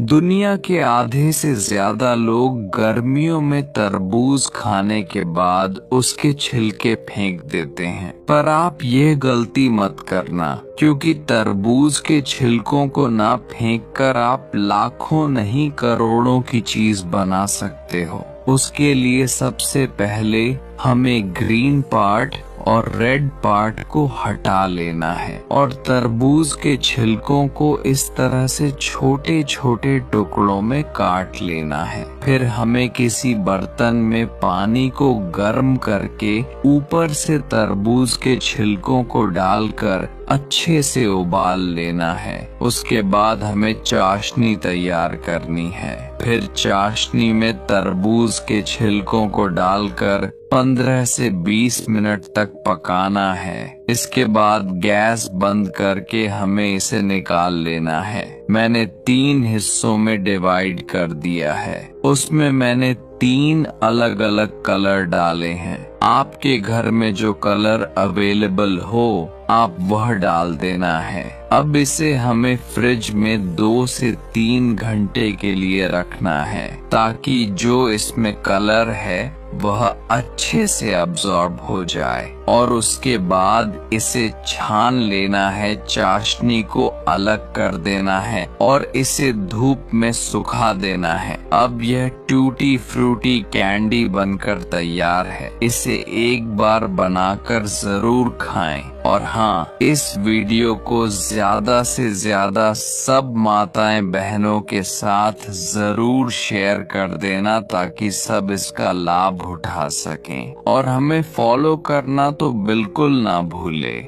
दुनिया के आधे से ज्यादा लोग गर्मियों में तरबूज खाने के बाद उसके छिलके फेंक देते हैं, पर आप ये गलती मत करना, क्योंकि तरबूज के छिलकों को ना फेंककर आप लाखों नहीं करोड़ों की चीज बना सकते हो। उसके लिए सबसे पहले हमें ग्रीन पार्ट और रेड पार्ट को हटा लेना है और तरबूज के छिलकों को इस तरह से छोटे छोटे टुकड़ों में काट लेना है। फिर हमें किसी बर्तन में पानी को गर्म करके ऊपर से तरबूज के छिलकों को डालकर अच्छे से उबाल लेना है। उसके बाद हमें चाशनी तैयार करनी है। फिर चाशनी में तरबूज के छिलकों को डालकर 15 से 20 मिनट तक पकाना है। इसके बाद गैस बंद करके हमें इसे निकाल लेना है। मैंने 3 हिस्सों में डिवाइड कर दिया है। उसमें मैंने 3 अलग अलग कलर डाले हैं। आपके घर में जो कलर अवेलेबल हो आप वह डाल देना है। अब इसे हमें फ्रिज में 2 से 3 घंटे के लिए रखना है, ताकि जो इसमें कलर है वह अच्छे से अब्सॉर्ब हो जाए। और उसके बाद इसे छान लेना है, चाशनी को अलग कर देना है और इसे धूप में सुखा देना है। अब यह टूटी फ्रूटी कैंडी बनकर तैयार है। इसे एक बार बनाकर जरूर खाएं। और हाँ, इस वीडियो को ज्यादा से ज्यादा सब माताएं बहनों के साथ जरूर शेयर कर देना, ताकि सब इसका लाभ उठा सकें। और हमें फॉलो करना तो बिल्कुल ना भूले।